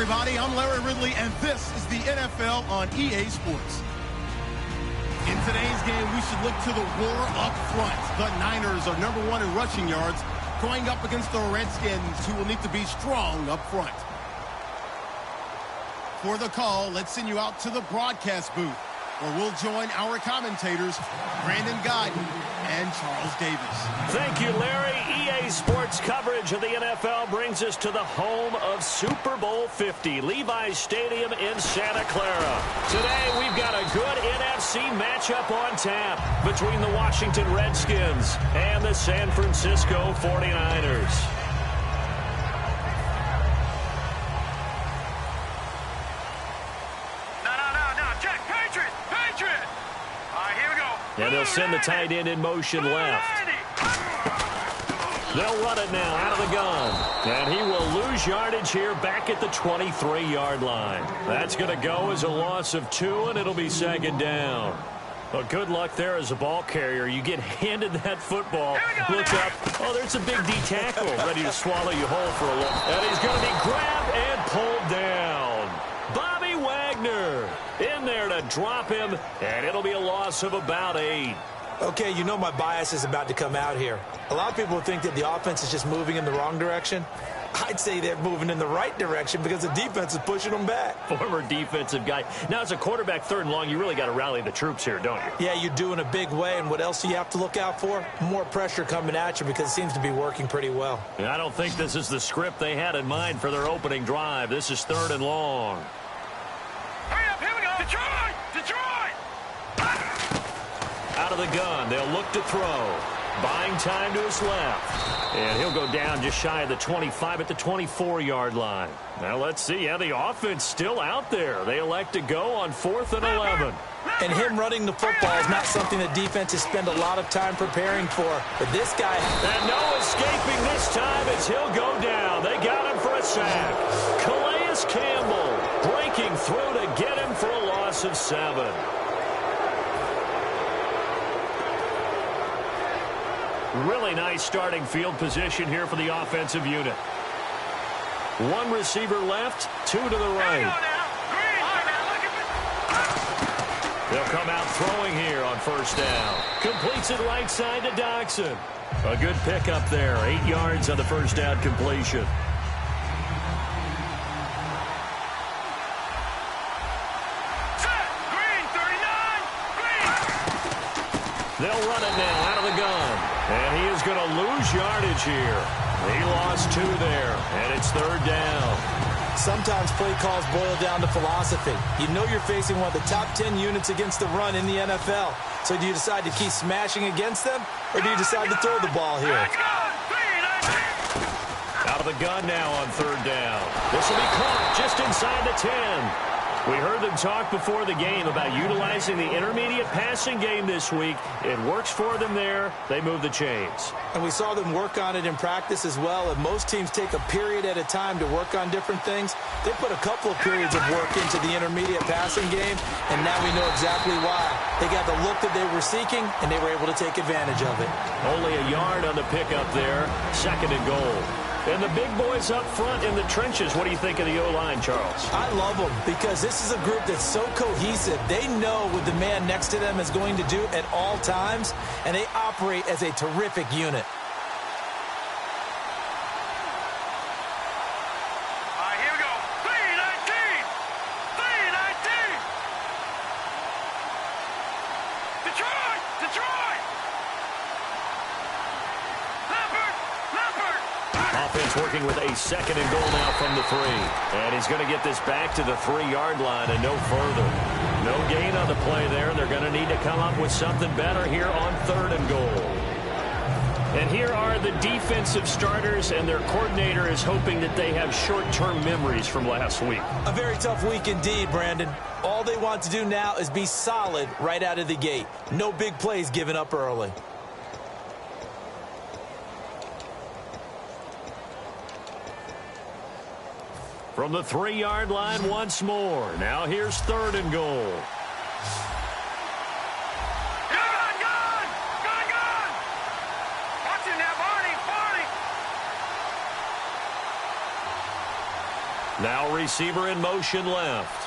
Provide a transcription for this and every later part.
everybody. I'm Larry Ridley, and this is the NFL on EA Sports. In today's game, we should look to the war up front. The Niners are #1 in rushing yards, going up against the Redskins, who will need to be strong up front. For the call, let's send you out to the broadcast booth, where we'll join our commentators, Brandon Godden and Charles Davis. Thank you, Larry. EA Sports coverage of the NFL brings us to the home of Super Bowl 50, Levi's Stadium in Santa Clara. Today, we've got a good NFC matchup on tap between the Washington Redskins and the San Francisco 49ers. And they'll send the tight end in motion left. They'll run it now out of the gun. And he will lose yardage here back at the 23-yard line. That's going to go as a loss of 2, and it'll be second down. Well, good luck there as a ball carrier. You get handed that football, look up. Oh, there's a big D tackle ready to swallow you whole for a look. And he's going to be grabbed and pulled down. Bobby Wagner in there to drop him, and it'll be a loss of about 8. Okay, you know my bias is about to come out here. A lot of people think that the offense is just moving in the wrong direction. I'd say they're moving in the right direction because the defense is pushing them back. Former defensive guy. Now, as a quarterback, 3rd and long, you really got to rally the troops here, don't you? Yeah, you do in a big way, and what else do you have to look out for? More pressure coming at you because it seems to be working pretty well. I don't think this is the script they had in mind for their opening drive. This is 3rd and long. Out of the gun, they'll look to throw. Buying time to his left. And he'll go down just shy of the 25 at the 24-yard line. Now let's see how the offense still out there. They elect to go on 4th and 11. And him running the football is not something that defenses spend a lot of time preparing for. But this guy... And no escaping this time as he'll go down. They got him for a sack. Calais Campbell breaking through to get him for a loss of 7. Really nice starting field position here for the offensive unit. 1 receiver left, 2 to the right. They'll come out throwing here on 1st down. Completes it right side to Doxson. A good pickup there, 8 yards on the 1st down completion. They'll run it now out of the gun. And he is going to lose yardage here. He lost 2 there, and it's 3rd down. Sometimes play calls boil down to philosophy. You know you're facing one of the top 10 units against the run in the NFL. So do you decide to keep smashing against them, or do you decide to throw the ball here? Out of the gun now on 3rd down. This will be caught just inside the 10. We heard them talk before the game about utilizing the intermediate passing game this week. It works for them there. They move the chains. And we saw them work on it in practice as well. And most teams take a period at a time to work on different things. They put a couple of periods of work into the intermediate passing game, and now we know exactly why. They got the look that they were seeking, and they were able to take advantage of it. Only a yard on the pickup there. 2nd and goal. And the big boys up front in the trenches. What do you think of the O-line, Charles? I love them because this is a group that's so cohesive. They know what the man next to them is going to do at all times, and they operate as a terrific unit. Here we go. 3-19. 3-19. Detroit. Offense working with a 2nd and goal now from the 3. And he's going to get this back to the 3-yard line and no further. No gain on the play there. They're going to need to come up with something better here on 3rd and goal. And here are the defensive starters, and their coordinator is hoping that they have short-term memories from last week. A very tough week indeed, Brandon. All they want to do now is be solid right out of the gate. No big plays given up early. From the 3-yard line once more. Now here's 3rd and goal. Now receiver in motion left.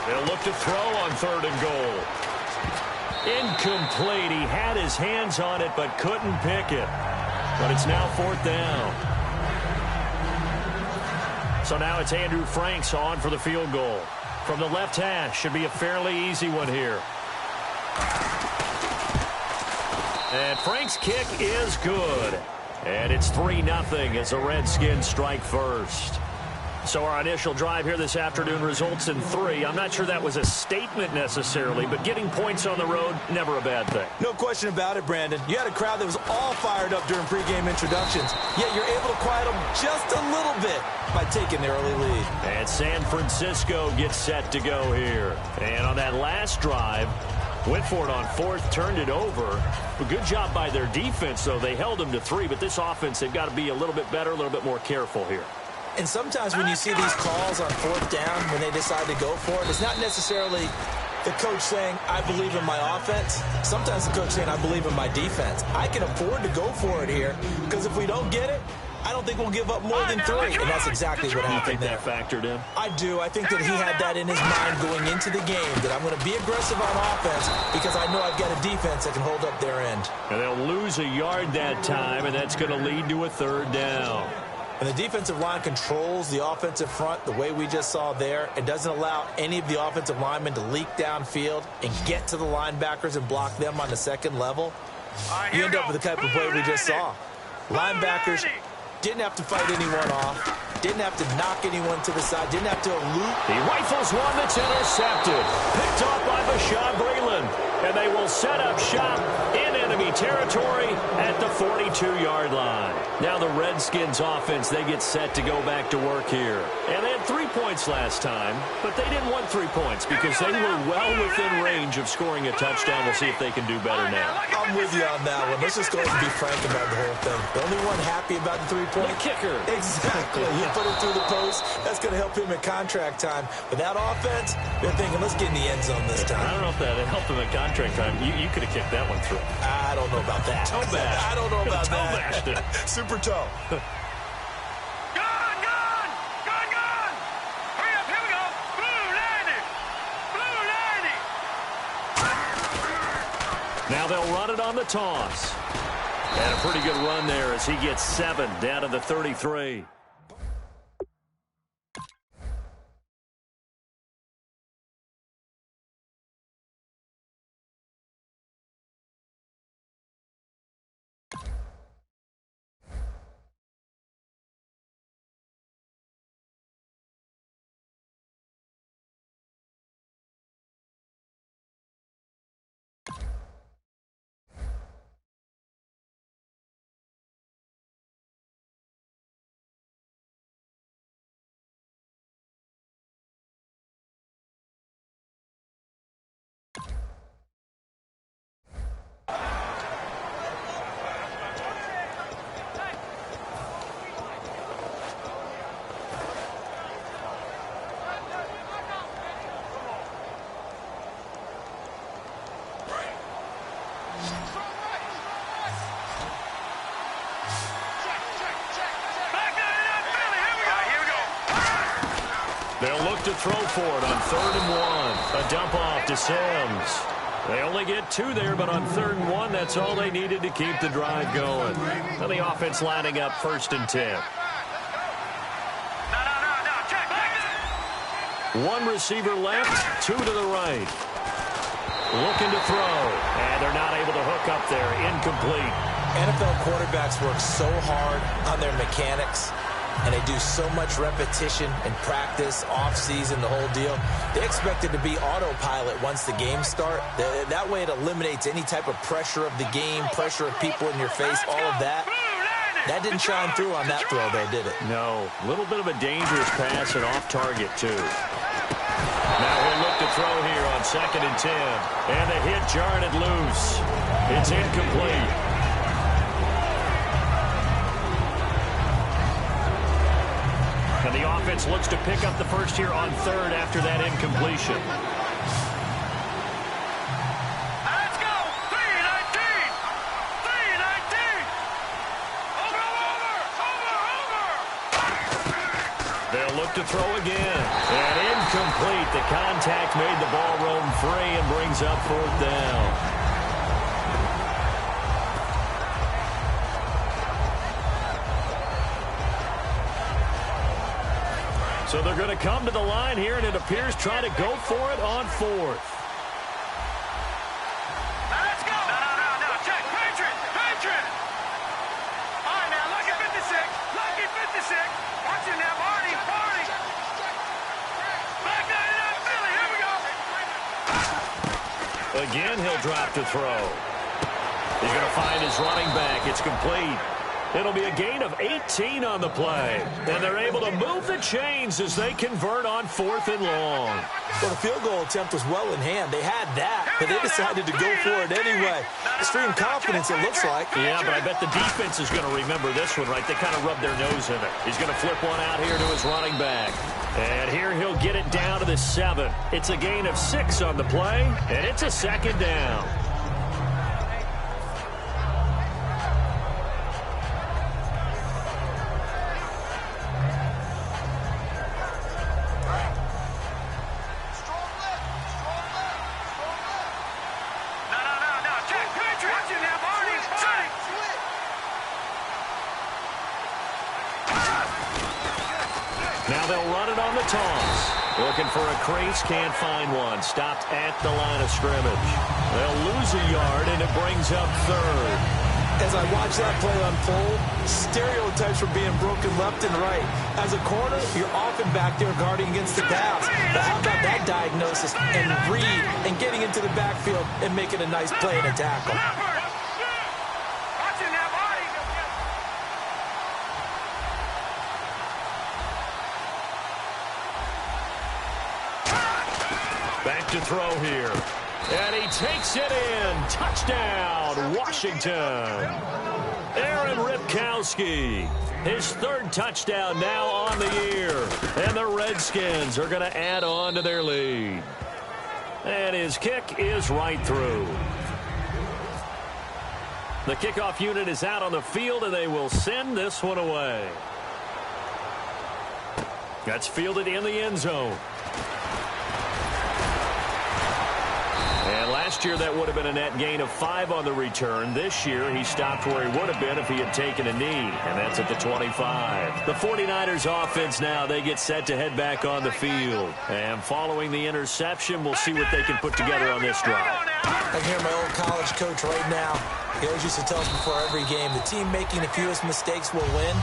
They'll look to throw on 3rd and goal. Incomplete. He had his hands on it but couldn't pick it. But it's now 4th down. So now it's Andrew Franks on for the field goal. From the left hash, should be a fairly easy one here. And Frank's kick is good. And it's 3-0 as the Redskins strike first. So our initial drive here this afternoon results in 3. I'm not sure that was a statement necessarily, but getting points on the road, never a bad thing. No question about it, Brandon. You had a crowd that was all fired up during pregame introductions, yet you're able to quiet them just a little bit by taking the early lead. And San Francisco gets set to go here. And on that last drive, went for it on 4th, turned it over. A good job by their defense, though. They held them to 3, but this offense, they've got to be a little bit better, a little bit more careful here. And sometimes when you see these calls on 4th down, when they decide to go for it, it's not necessarily the coach saying, I believe in my offense. Sometimes the coach saying, I believe in my defense. I can afford to go for it here, because if we don't get it, I don't think we'll give up more than 3. And that's exactly what happened there. You think that factored in? I do. I think that he had that in his mind going into the game, that I'm going to be aggressive on offense because I know I've got a defense that can hold up their end. And they'll lose a yard that time, and that's going to lead to a 3rd down. And the defensive line controls the offensive front the way we just saw there. It doesn't allow any of the offensive linemen to leak downfield and get to the linebackers and block them on the second level. You end up with the type of play we just saw. Linebackers didn't have to fight anyone off, didn't have to knock anyone to the side, didn't have to elude. He rifles one that's intercepted. Picked off by Bashaud Breeland. And they will set up shop in enemy territory at the 42-yard line. Now the Redskins offense, they get set to go back to work here. And they had 3 points last time, but they didn't want 3 points because they were well within range of scoring a touchdown. We'll see if they can do better now. I'm with you on that one. Let's just go ahead and be frank about the whole thing. The only one happy about the 3-point? The kicker. Exactly. You put it through the post. That's going to help him in contract time. But that offense, they're thinking, let's get in the end zone this time. I don't know if that helped him in contract time. You could have kicked that one through. I don't know about that. Toe bash. I don't know about toe that. bashed it. Super toe. Gun! Hurry up, here we go. Blue 90. Now they'll run it on the toss. And a pretty good run there as he gets 7 down to the 33. They'll look to throw for it on 3rd and 1. A dump off to Sims. They only get 2 there, but on 3rd and 1, that's all they needed to keep the drive going. And the offense lining up 1st and 10. No, check. 1 receiver left, 2 to the right. Looking to throw, and they're not able to hook up there. Incomplete. NFL quarterbacks work so hard on their mechanics, and they do so much repetition and practice, off-season, the whole deal. They expect it to be autopilot once the games start. That way it eliminates any type of pressure of the game, pressure of people in your face, all of that. That didn't shine through on that throw, though, did it? No. A little bit of a dangerous pass and off target, too. Now he'll look to throw here on 2nd and 10. And the hit jarred it loose. It's incomplete. And the offense looks to pick up the first here on 3rd after that incompletion. Let's go. 3-19. 3-19. Over. throw again. And incomplete. The contact made the ball roam free and brings up 4th down. So they're going to come to the line here, and it appears trying to go for it on 4th. Let's go. No. Check. Patriot. All right, now, lucky 56. Lucky 56. Watch it now, Marty. Back 99, Philly. Here we go. Again, he'll drop to throw. He's going to find his running back. It's complete. It'll be a gain of 18 on the play. And they're able to move the chains as they convert on 4th and long. Well, the field goal attempt was well in hand. They had that, but they decided to go for it anyway. Extreme confidence, it looks like. Yeah, but I bet the defense is going to remember this one, right? They kind of rubbed their nose in it. He's going to flip one out here to his running back. And here he'll get it down to the 7. It's a gain of 6 on the play, and it's a 2nd down. Now they'll run it on the toss. Looking for a crease, can't find one. Stopped at the line of scrimmage. They'll lose a yard, and it brings up 3rd. As I watch that play unfold, stereotypes were being broken left and right. As a corner, you're often back there guarding against the pass. But how about that diagnosis and read and getting into the backfield and making a nice play and a tackle? Back to throw here. And he takes it in. Touchdown, Washington. Aaron Ripkowski. His 3rd touchdown now on the year. And the Redskins are going to add on to their lead. And his kick is right through. The kickoff unit is out on the field, and they will send this one away. That's fielded in the end zone. And last year, that would have been a net gain of 5 on the return. This year, he stopped where he would have been if he had taken a knee, and that's at the 25. The 49ers offense now, they get set to head back on the field. And following the interception, we'll see what they can put together on this drive. I hear my old college coach right now. He always used to tell us before every game, the team making the fewest mistakes will win.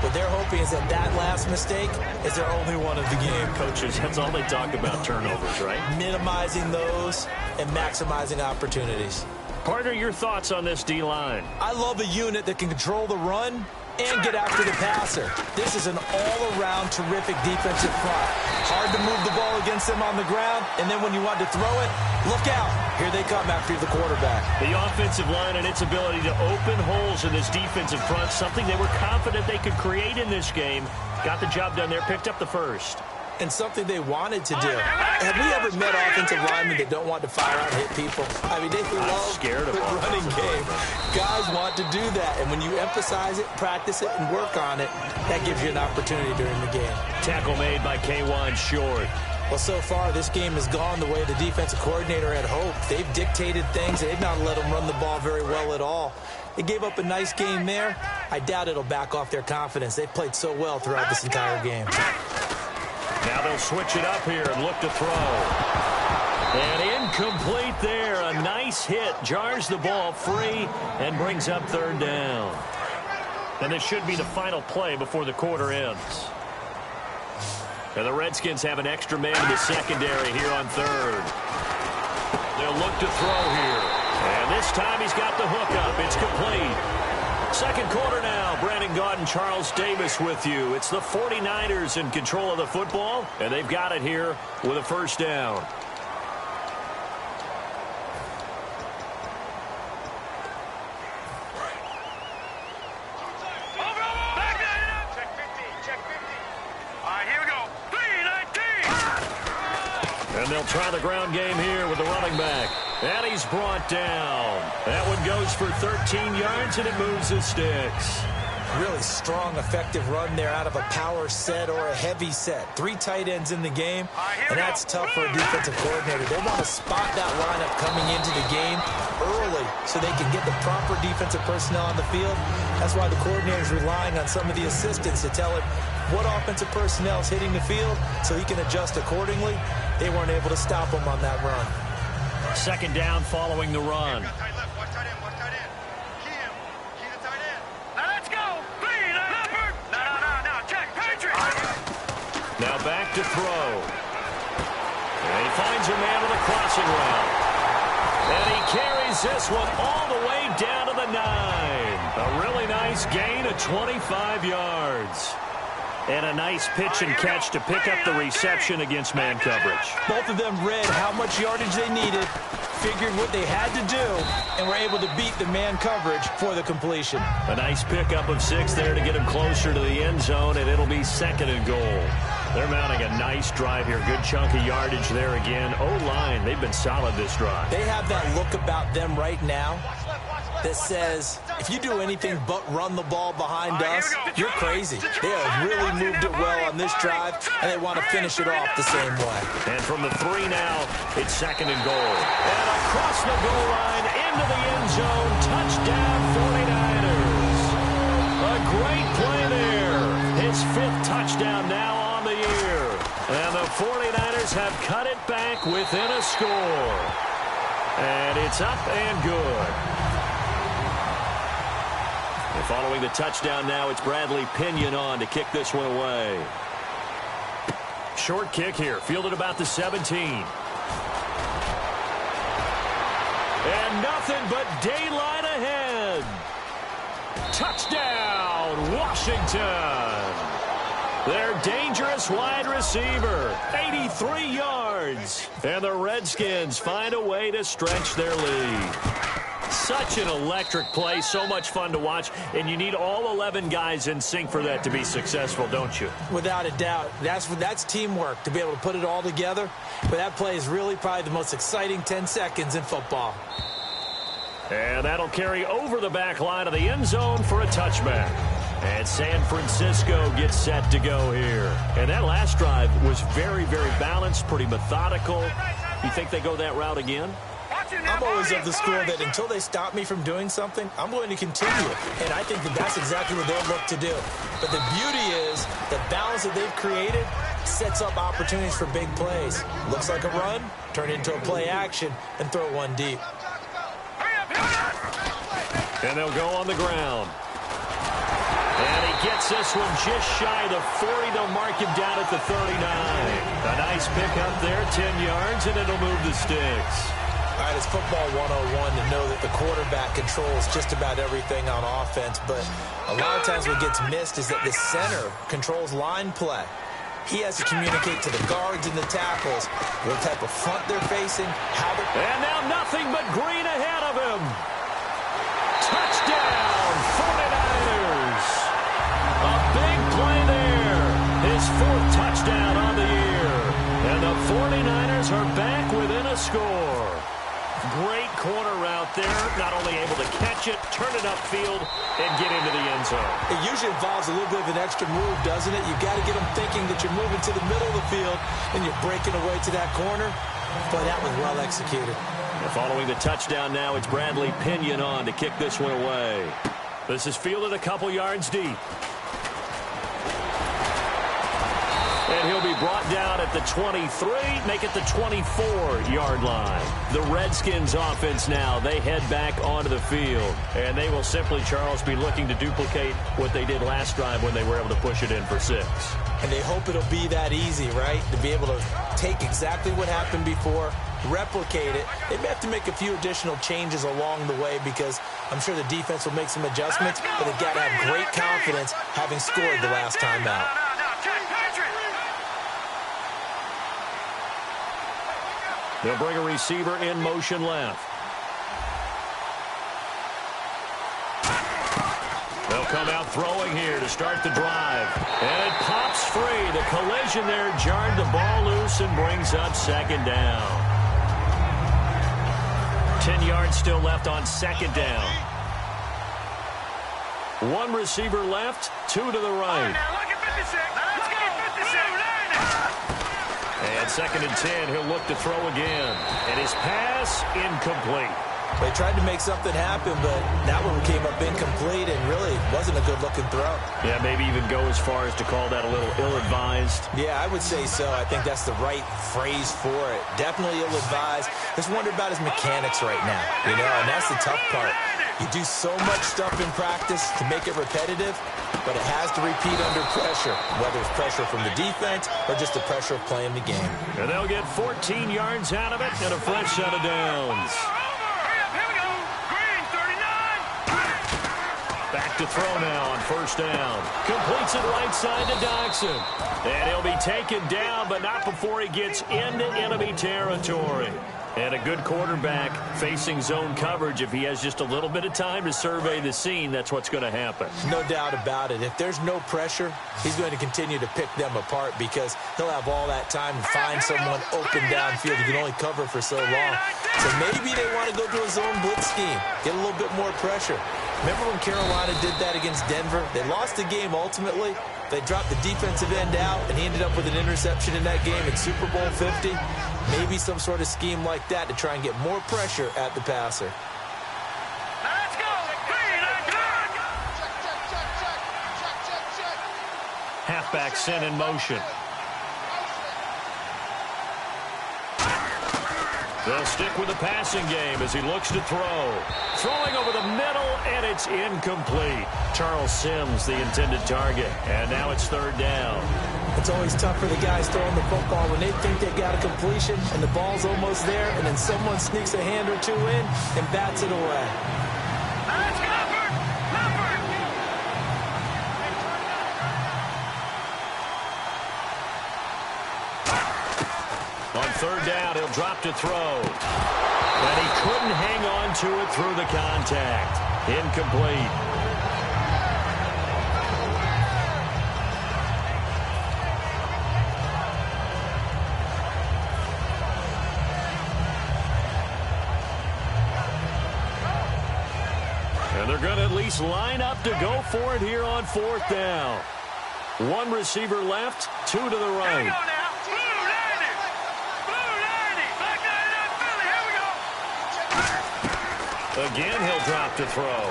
What they're hoping is that last mistake is their only one of the game. Coaches, that's all they talk about, turnovers, right? Minimizing those and maximizing opportunities. Partner, your thoughts on this D-line? I love a unit that can control the run and get after the passer. This is an all-around terrific defensive front. Hard to move the ball against them on the ground, and then when you want to throw it, look out. Here they come after the quarterback. The offensive line and its ability to open holes in this defensive front, something they were confident they could create in this game. Got the job done there, picked up the 1st. And something they wanted to do. Have we ever met offensive linemen that don't want to fire out and hit people? I mean, they love the running game. Guys want to do that, and when you emphasize it, practice it, and work on it, that gives you an opportunity during the game. Tackle made by K1 Short. Well, so far, this game has gone the way the defensive coordinator had hoped. They've dictated things. They've not let them run the ball very well at all. They gave up a nice game there. I doubt it'll back off their confidence. They've played so well throughout this entire game. Now they'll switch it up here and look to throw. And incomplete there. A nice hit. Jars the ball free and brings up 3rd down. And this should be the final play before the quarter ends. And the Redskins have an extra man in the secondary here on 3rd. They'll look to throw here. And this time he's got the hook up. It's complete. 2nd quarter now. Brandon Gaudin, Charles Davis with you. It's the 49ers in control of the football, and they've got it here with a 1st down. Check 50. All right, here we go. 3-19. And they'll try the ground game here with the running back. And he's brought down. That one goes for 13 yards, and it moves the sticks. Really strong, effective run there out of a power set or a heavy set. 3 tight ends in the game, and that's tough for a defensive coordinator. They want to spot that lineup coming into the game early so they can get the proper defensive personnel on the field. That's why the coordinator is relying on some of the assistants to tell him what offensive personnel is hitting the field so he can adjust accordingly. They weren't able to stop him on that run. Second down following the run. Now back to throw. And he finds a man with a crossing route. And he carries this one all the way down to the 9. A really nice gain of 25 yards. And a nice pitch and catch to pick up the reception against man coverage. Both of them read how much yardage they needed, figured what they had to do, and were able to beat the man coverage for the completion. A nice pickup of 6 there to get him closer to the end zone, and it'll be 2nd and goal. They're mounting a nice drive here. Good chunk of yardage there again. O-line, they've been solid this drive. They have that look about them right now that says, if you do anything but run the ball behind us, you're crazy. They have really moved it well on this drive, and they want to finish it off the same way. And from the 3 now, it's 2nd and goal. And across the goal line, into the end zone, touchdown 49ers. A great play there. His 5th touchdown now on the year. And the 49ers have cut it back within a score. And it's up and good. And following the touchdown now, it's Bradley Pinion on to kick this one away. Short kick here, fielded about the 17. And nothing but daylight ahead. Touchdown, Washington. Their dangerous wide receiver, 83 yards. And the Redskins find a way to stretch their lead. Such an electric play, so much fun to watch, and you need all 11 guys in sync for that to be successful, don't you? Without a doubt. That's teamwork, to be able to put it all together. But that play is really probably the most exciting 10 seconds in football. And that'll carry over the back line of the end zone for a touchback. And San Francisco gets set to go here. And that last drive was very, very balanced, pretty methodical. You think they go that route again? I'm always of the school that until they stop me from doing something, I'm going to continue. And I think that that's exactly what they'll look to do. But the beauty is the balance that they've created sets up opportunities for big plays. Looks like a run, turn into a play action, and throw one deep. And they'll go on the ground. And he gets this one just shy of the 40. They'll mark him down at the 39. A nice pickup there, 10 yards, and it'll move the sticks. All right, it's football 101 to know that the quarterback controls just about everything on offense, but a lot of times what gets missed is that the center controls line play. He has to communicate to the guards and the tackles what type of front they're facing, how they're... And now nothing but green ahead of him. Touchdown, 49ers. A big play there. His 4th touchdown on the year. And the 49ers are back within a score. Great corner route there. Not only able to catch it, turn it upfield, and get into the end zone. It usually involves a little bit of an extra move, doesn't it? You've got to get them thinking that you're moving to the middle of the field and you're breaking away to that corner. But that was well executed. And following the touchdown now, it's Bradley Pinion on to kick this one away. This is fielded a couple yards deep. And he'll be brought down at the 23, make it the 24-yard line. The Redskins offense now, they head back onto the field. And they will simply, Charles, be looking to duplicate what they did last drive when they were able to push it in for 6. And they hope it'll be that easy, right? To be able to take exactly what happened before, replicate it. They may have to make a few additional changes along the way because I'm sure the defense will make some adjustments, but they've got to have great confidence having scored the last time out. They'll bring a receiver in motion left. They'll come out throwing here to start the drive. And it pops free. The collision there jarred the ball loose and brings up 2nd down. 10 yards still left on 2nd down. One receiver left, two to the right. Now look at 56. Let's go. 56. And 2nd and 10, he'll look to throw again. And his pass incomplete. They tried to make something happen, but that one came up incomplete and really wasn't a good-looking throw. Yeah, maybe even go as far as to call that a little ill-advised. Yeah, I would say so. I think that's the right phrase for it. Definitely ill-advised. Just wonder about his mechanics right now, you know, and that's the tough part. You do so much stuff in practice to make it repetitive, but it has to repeat under pressure, whether it's pressure from the defense or just the pressure of playing the game. And they'll get 14 yards out of it and a fresh set of downs. Back to throw now on 1st down. Completes it right side to Dodson. And he'll be taken down, but not before he gets into enemy territory. And a good quarterback facing zone coverage. If he has just a little bit of time to survey the scene, that's what's going to happen. No doubt about it. If there's no pressure, he's going to continue to pick them apart because he'll have all that time to find someone open downfield. He can only cover for so long. So maybe they want to go to a zone blitz scheme, get a little bit more pressure. Remember when Carolina did that against Denver? They lost the game ultimately. They dropped the defensive end out, and he ended up with an interception in that game in Super Bowl 50. Maybe some sort of scheme like that to try and get more pressure at the passer. Let's go. Halfback sent in motion. They'll stick with the passing game as he looks to throw. Throwing over the middle, and it's incomplete. Charles Sims, the intended target. And now it's 3rd down. It's always tough for the guys throwing the football when they think they got a completion and the ball's almost there, and then someone sneaks a hand or two in and bats it away. Let's go. On 3rd down, he'll drop to throw. And he couldn't hang on to it through the contact. Incomplete. And they're going to at least line up to go for it here on 4th down. One receiver left, two to the right. Again, he'll drop to throw.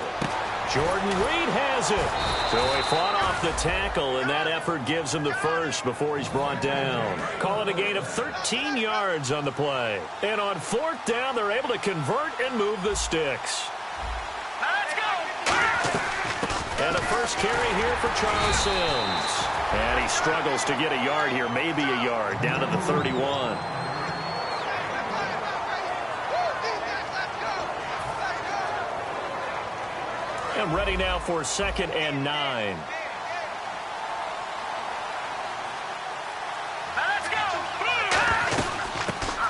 Jordan Reed has it. So he fought off the tackle, and that effort gives him the first before he's brought down. Call it a gain of 13 yards on the play. And on 4th down, they're able to convert and move the sticks. Let's go. And a first carry here for Charles Sims. And he struggles to get a yard here, maybe a yard, down to the 31. And ready now for 2nd and 9. Let's go.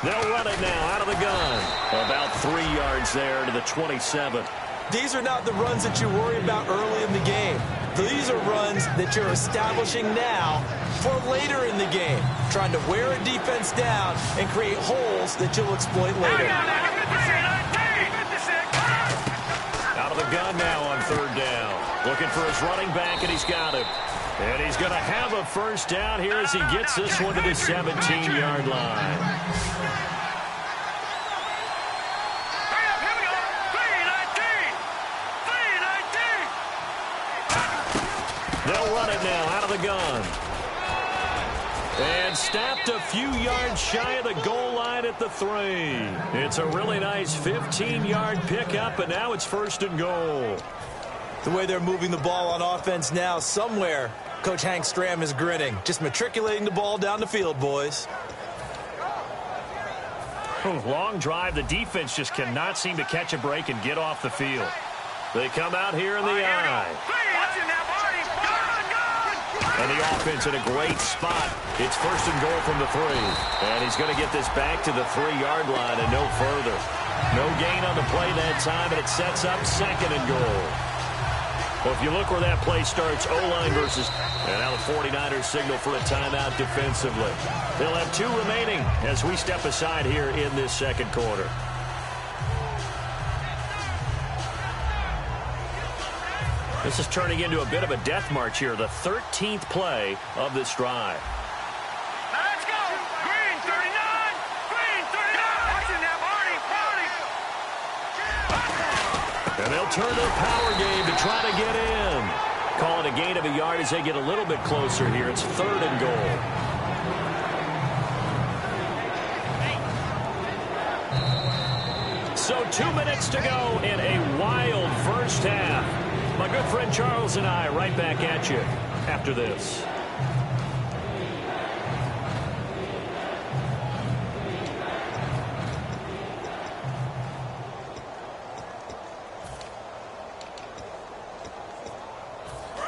They'll run it now out of the gun. About 3 yards there to the 27. These are not the runs that you worry about early in the game. These are runs that you're establishing now for later in the game, trying to wear a defense down and create holes that you'll exploit later. Out of the gun now on 3rd down. Looking for his running back, and he's got him. And he's going to have a first down here as he gets this one to the 17-yard line. They'll run it now out of the gun. And snapped a few yards shy of the goal line at the 3. It's a really nice 15-yard pickup, and now it's 1st and goal. The way they're moving the ball on offense now, somewhere, Coach Hank Stram is grinning. Just matriculating the ball down the field, boys. Long drive. The defense just cannot seem to catch a break and get off the field. They come out here in the eye. And the offense in a great spot. It's 1st and goal from the 3. And he's going to get this back to the 3-yard line and no further. No gain on the play that time, and it sets up 2nd and goal. Well, if you look where that play starts, O-line versus... And now the 49ers signal for a timeout defensively. They'll have 2 remaining as we step aside here in this 2nd quarter. This is turning into a bit of a death march here, the 13th play of this drive. Now let's go. Green 39. Green 39. Watch it now, Barney. And they'll turn their power game to try to get in. Call it a gain of a yard as they get a little bit closer here. It's 3rd and goal. So 2 minutes to go in a wild first half. My good friend Charles and I right back at you after this.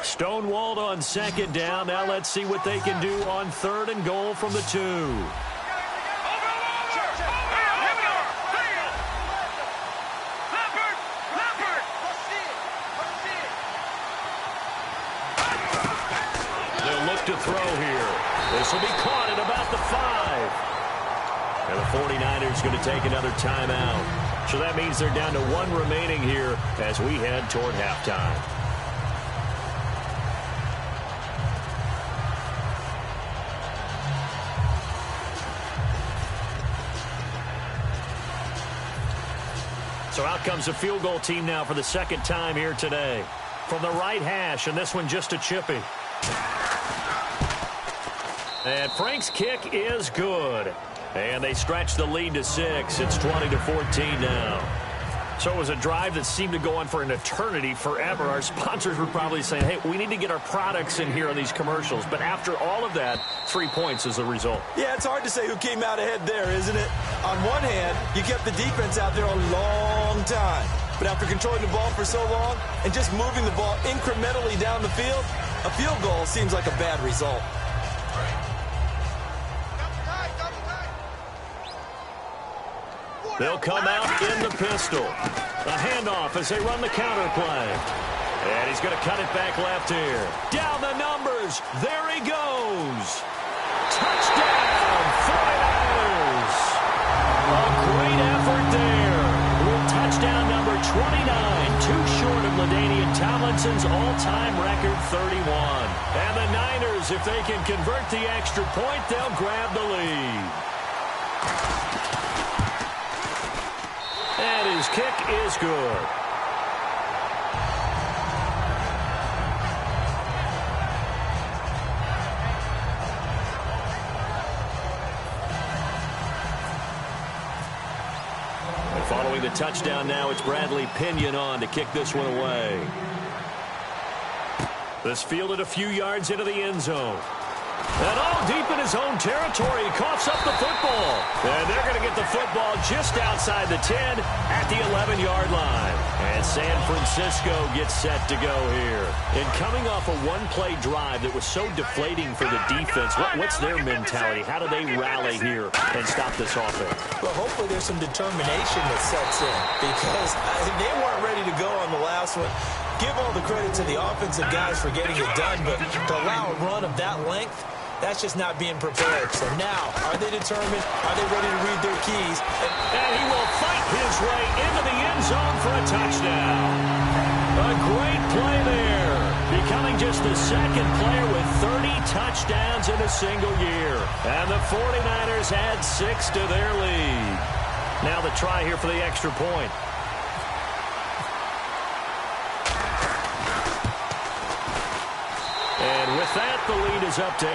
Stonewalled on 2nd down. Now let's see what they can do on 3rd and goal from the 2. To throw here. This will be caught at about the 5. And the 49ers going to take another timeout. So that means they're down to 1 remaining here as we head toward halftime. So out comes the field goal team now for the 2nd time here today. From the right hash, and this one just a chippy. And Frank's kick is good. And they stretch the lead to 6. It's 20-14 now. So it was a drive that seemed to go on for an eternity, forever. Our sponsors were probably saying, hey, we need to get our products in here on these commercials. But after all of that, 3 points is the result. Yeah, it's hard to say who came out ahead there, isn't it? On one hand, you kept the defense out there a long time. But after controlling the ball for so long and just moving the ball incrementally down the field, a field goal seems like a bad result. They'll come out in the pistol. A handoff as they run the counter play. And he's going to cut it back left here. Down the numbers. There he goes. Touchdown, 49ers. A great effort there. With touchdown number 29, too short of LaDainian Tomlinson's all-time record 31. And the Niners, if they can convert the extra point, they'll grab the lead. And his kick is good. And following the touchdown now, it's Bradley Pinion on to kick this one away. This fielded a few yards into the end zone. And all deep in his own territory, he coughs up the football. And they're going to get the football just outside the 10 at the 11-yard line. And San Francisco gets set to go here. And coming off a one-play drive that was so deflating for the defense, what's their mentality? How do they rally here and stop this offense? Well, hopefully there's some determination that sets in because they weren't ready to go on the last one. Give all the credit to the offensive guys for getting it done, but to allow a run of that length, that's just not being prepared. So now, are they determined? Are they ready to read their keys? And he will fight his way into the end zone for a touchdown. A great play there. Becoming just the second player with 30 touchdowns in a single year. And the 49ers add 6 to their lead. Now the try here for the extra point. And with that, the lead is up to 8.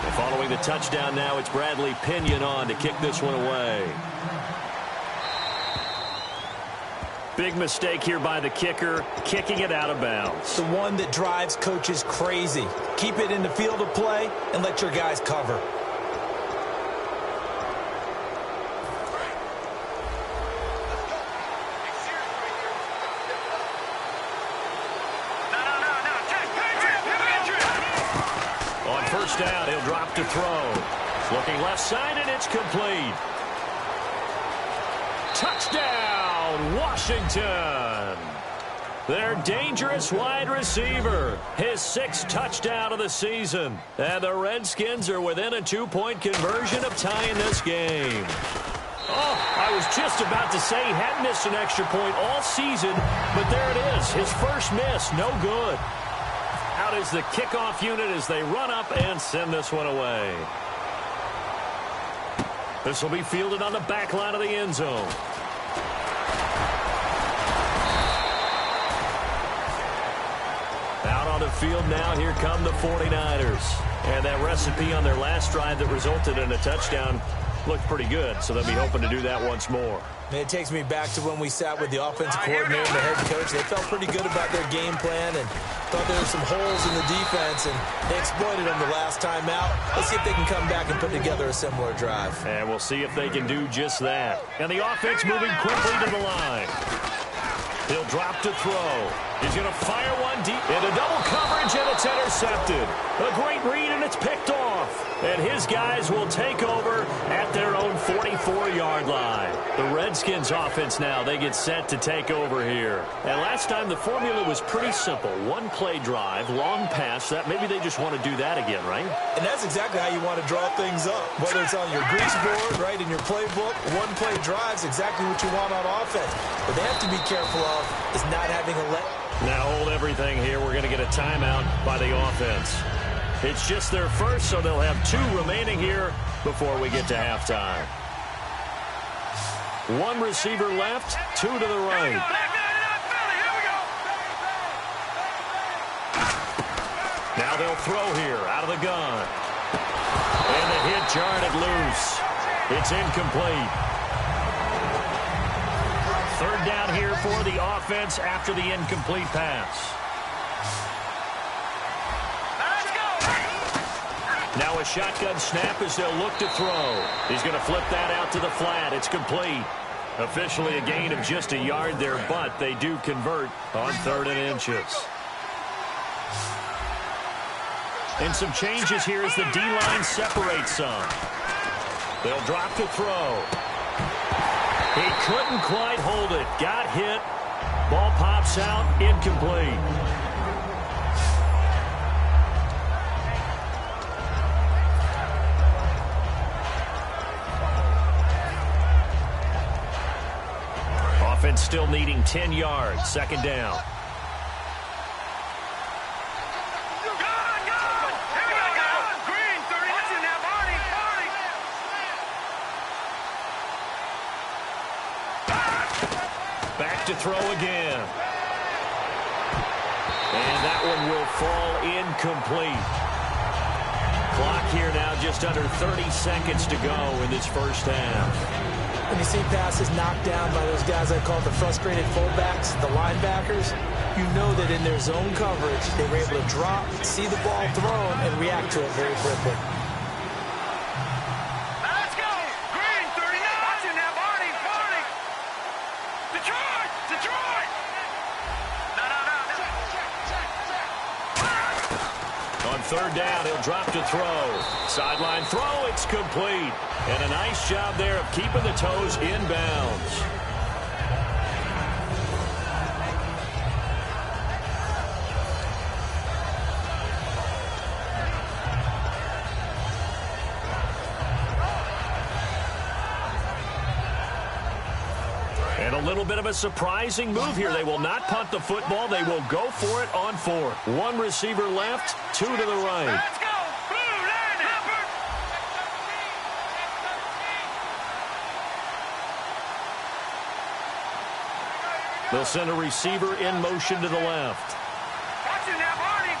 And following the touchdown now, it's Bradley Pinion on to kick this one away. Big mistake here by the kicker, kicking it out of bounds. The one that drives coaches crazy. Keep it in the field of play and let your guys cover. Down, he'll drop to throw. Looking left side, and it's complete. Touchdown, Washington. Their dangerous wide receiver. His 6th touchdown of the season. And the Redskins are within a 2-point conversion of tying this game. Oh, I was just about to say he hadn't missed an extra point all season, but there it is. His first miss, no good. Out is the kickoff unit as they run up and send this one away. This will be fielded on the back line of the end zone. Out on the field now, here come the 49ers. And that recipe on their last drive that resulted in a touchdown looked pretty good, so they'll be hoping to do that once more. It takes me back to when we sat with the offensive coordinator and the head coach. They felt pretty good about their game plan and thought there were some holes in the defense, and they exploited them the last time out. Let's see if they can come back and put together a similar drive. And we'll see if they can do just that. And the offense moving quickly to the line. He'll drop to throw. He's going to fire one deep into double coverage, and it's intercepted. A great read, and it's picked off. And his guys will take over at their own 44-yard line. The Redskins offense now, they get set to take over here. And last time the formula was pretty simple. One-play drive, long pass. That maybe they just want to do that again, right? And that's exactly how you want to draw things up. Whether it's on your grease board, right, in your playbook, one-play drive's exactly what you want on offense. What they have to be careful of is not having a let. Now hold everything here. We're going to get a timeout by the offense. It's just their first, so they'll have 2 remaining here before we get to halftime. 1 receiver left, 2 to the right. Now they'll throw here out of the gun. And the hit jarred it loose. It's incomplete. 3rd down here for the offense after the incomplete pass. Now a shotgun snap as they'll look to throw. He's going to flip that out to the flat. It's complete. Officially a gain of just a yard there, but they do convert on 3rd and inches. And some changes here as the D-line separates some. They'll drop to throw. He couldn't quite hold it. Got hit. Ball pops out. Incomplete. Offense still needing 10 yards. 2nd down. Back to throw again. And that one will fall incomplete. Clock here now just under 30 seconds to go in this first half. When you see passes knocked down by those guys I call the frustrated fullbacks, the linebackers, you know that in their zone coverage, they were able to drop, see the ball thrown, and react to it very quickly. Let's go! Green, 39! Watch it now, Barney! Detroit! Detroit! No. On 3rd down, he'll drop to throw. Sideline throw, it's complete. And a nice job there of keeping the toes in bounds. And a little bit of a surprising move here. They will not punt the football. They will go for it on 4th. 1 receiver left, 2 to the right. Let's go! Blue line, Hopper! They'll send a receiver in motion to the left. Watch it now, Barney!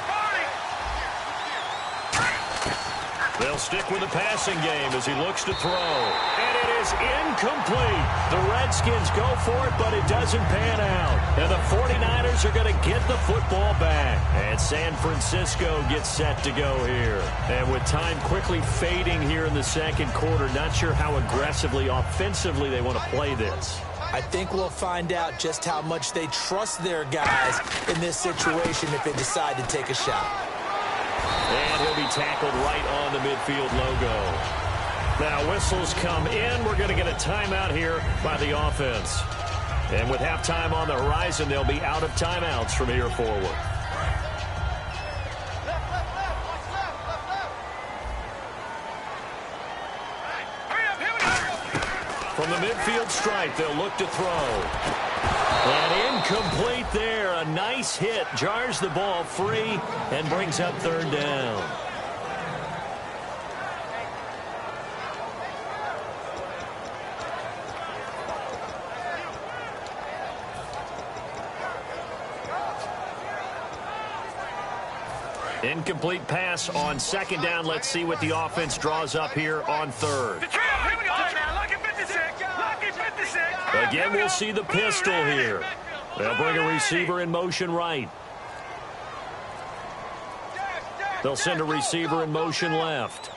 They'll stick with the passing game as he looks to throw. And it is incomplete. The Redskins go for it, but it doesn't pan out. And the 49ers are going to get the football back. And San Francisco gets set to go here. And with time quickly fading here in the 2nd quarter, not sure how aggressively, offensively they want to play this. I think we'll find out just how much they trust their guys in this situation if they decide to take a shot. And he'll be tackled right on the midfield logo. Now whistles come in. We're going to get a timeout here by the offense. And with halftime on the horizon, they'll be out of timeouts from here forward. From the midfield stripe, they'll look to throw. And incomplete there. A nice hit. Jars the ball free and brings up third down. Incomplete pass on second down. Let's see what the offense draws up here on third. Again, we'll see the pistol here. They'll bring a receiver in motion right. They'll send a receiver in motion left.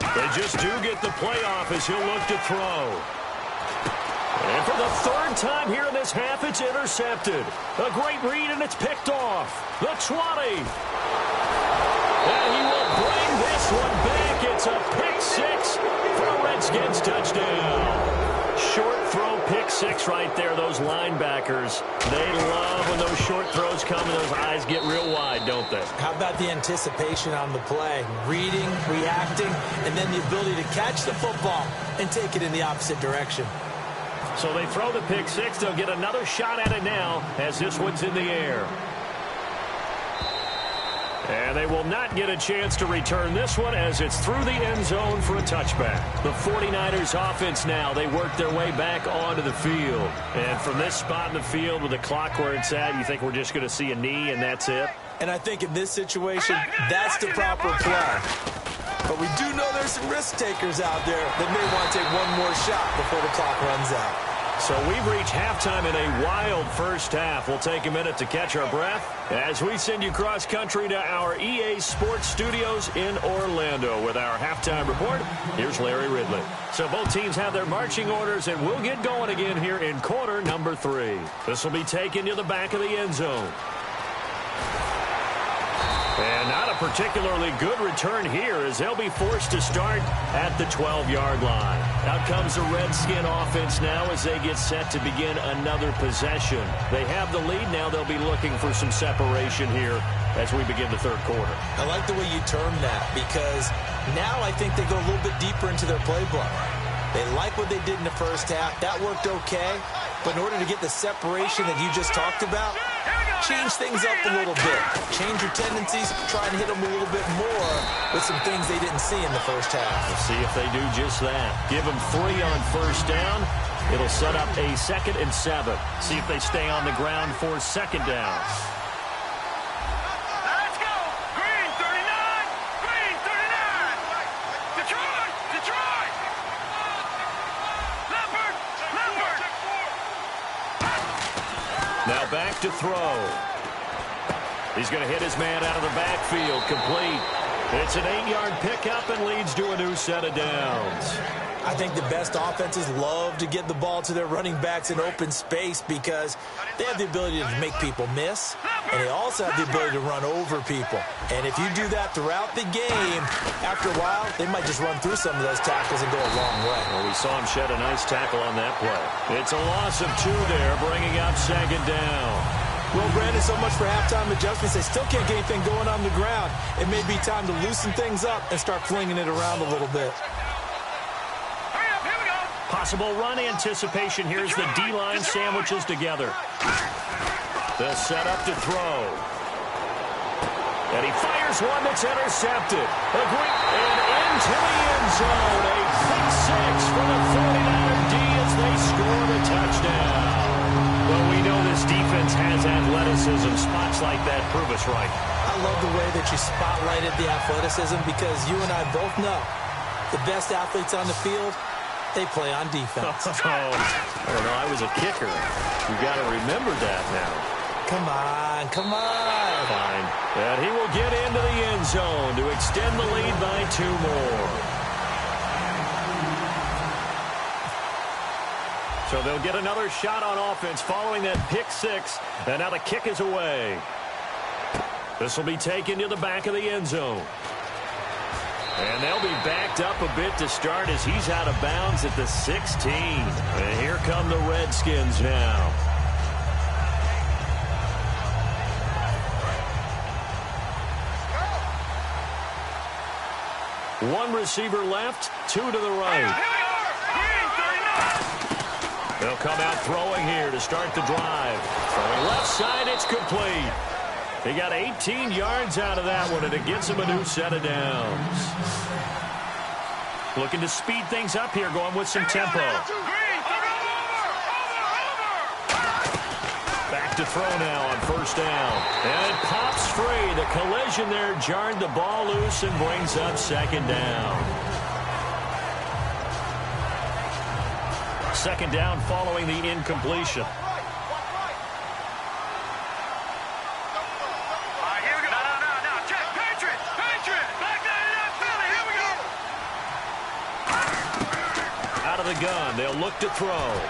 They just do get the playoff as he'll look to throw. And for the third time here in this half, it's intercepted. A great read, and it's picked off. The 20. And he will bring this one back. It's a pick six for a Redskins touchdown. Short throw pick six right there. Those linebackers, they love when those short throws come and those eyes get real wide, don't they? How about the anticipation on the play? Reading, reacting, and then the ability to catch the football and take it in the opposite direction. So they throw the pick six. They'll get another shot at it now as this one's in the air. And they will not get a chance to return this one as it's through the end zone for a touchback. The 49ers offense now, they work their way back onto the field. And from this spot in the field with the clock where it's at, you think we're just going to see a knee and that's it? And I think in this situation, that's the proper play. But we do know there's some risk takers out there that may want to take one more shot before the clock runs out. So we've reached halftime in a wild first half. We'll take a minute to catch our breath as we send you cross-country to our EA Sports Studios in Orlando with our halftime report. Here's Larry Ridley. So both teams have their marching orders, and we'll get going again here in quarter number 3. This will be taken to the back of the end zone. And not a particularly good return here as they'll be forced to start at the 12-yard line. Out comes the Redskin offense now as they get set to begin another possession. They have the lead. Now they'll be looking for some separation here as we begin the third quarter. I like the way you term that because now I think they go a little bit deeper into their playbook. They like what they did in the first half. That worked okay. But in order to get the separation that you just talked about, change things up a little bit. Change your tendencies. Try and hit them a little bit more with some things they didn't see in the first half. We'll see if they do just that. Give them 3 on first down. It'll set up a 2nd and 7. See if they stay on the ground for second down. Let's go! Green 39! Green 39! Detroit! Detroit! Leopard! Leopard! Now back to throw. He's going to hit his man out of the backfield. Complete. It's an 8-yard pickup and leads to a new set of downs. I think the best offenses love to get the ball to their running backs in open space because they have the ability to make people miss, and they also have the ability to run over people. And if you do that throughout the game, after a while, they might just run through some of those tackles and go a long way. Well, we saw him shed a nice tackle on that play. It's a loss of 2 there, bringing up second down. Well, Brandon, so much for halftime adjustments. They still can't get anything going on the ground. It may be time to loosen things up and start flinging it around a little bit. Possible run anticipation. Here's the D-line sandwiches together. They'll set up to throw. And he fires one that's intercepted. And into the end zone. A pick six for the 49er D as they score the touchdown. Well, we know this defense has athleticism. Spots like that prove us right. I love the way that you spotlighted the athleticism because you and I both know the best athletes on the field, they play on defense. I don't know. I was a kicker. You got to remember that now. Come on, come on. Fine. And he will get into the end zone to extend the lead by 2 more. So they'll get another shot on offense following that pick six. And now the kick is away. This will be taken to the back of the end zone. And they'll be backed up a bit to start as he's out of bounds at the 16. And here come the Redskins now. One receiver left, 2 to the right. They'll come out throwing here to start the drive. Throwing left side, it's complete. He got 18 yards out of that one, and it gets him a new set of downs. Looking to speed things up here, going with some tempo. Back to throw now on first down. And it pops free. The collision there jarred the ball loose and brings up second down. Second down following the incompletion. Out of the gun, they'll look to throw.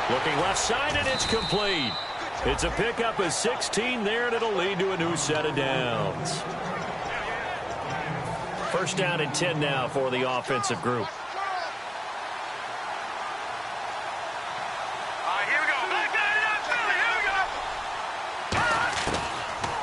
Looking left side, and it's complete. It's a pickup of 16 there, and it'll lead to a new set of downs. First down and 10 now for the offensive group.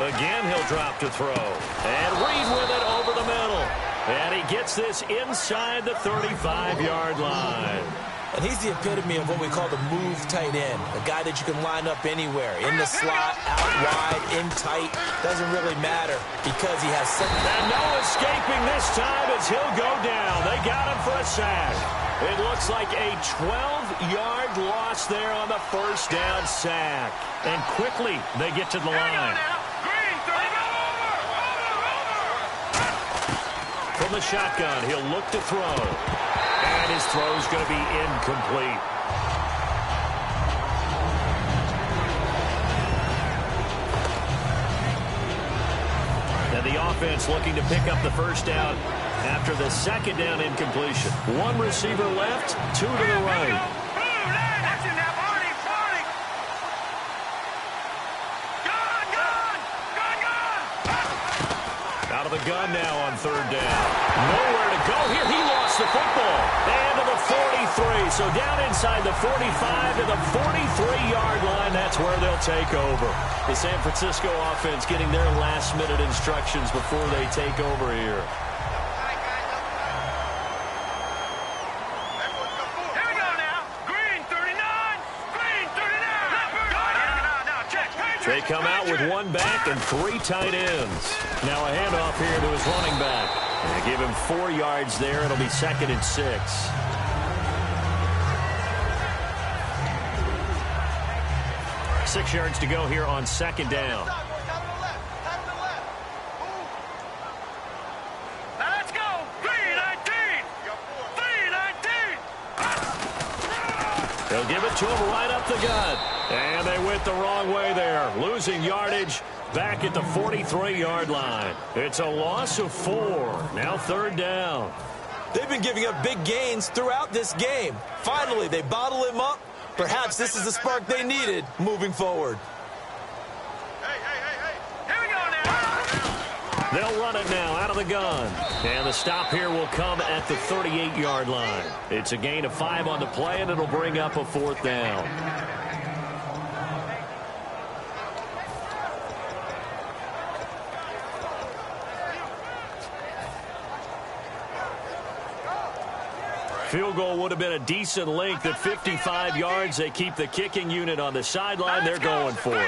Again, he'll drop to throw. And Reed with it over the middle. And he gets this inside the 35-yard line. And he's the epitome of what we call the move tight end. A guy that you can line up anywhere. In the slot, out wide, in tight. Doesn't really matter because he has such... And no escaping this time as he'll go down. They got him for a sack. It looks like a 12-yard loss there on the first down sack. And quickly they get to the line. From the shotgun, he'll look to throw. And his throw's going to be incomplete. And the offense looking to pick up the first down after the second down incompletion. One receiver left, two to the right. Out of the gun now on third down. Nowhere to go here. He lost the football. And to the 43. So down inside the 45 to the 43-yard line. That's where they'll take over. The San Francisco offense getting their last-minute instructions before they take over here. They come out with one back and three tight ends. Now a handoff here to his running back. And they give him 4 yards there. It'll be 2nd and 6. Six yards to go here on second down. Let's go. 3-19. 3-19. They'll give it to him right up the gut. And they went the wrong way there, losing yardage back at the 43-yard line. It's a loss of 4. Now third down. They've been giving up big gains throughout this game. Finally, they bottle him up. Perhaps this is the spark they needed moving forward. Here we go now. They'll run it now out of the gun. And the stop here will come at the 38-yard line. It's a gain of 5 on the play, and it'll bring up a 4th down. Field goal would have been a decent length at 55 yards. They keep the kicking unit on the sideline. They're going for it.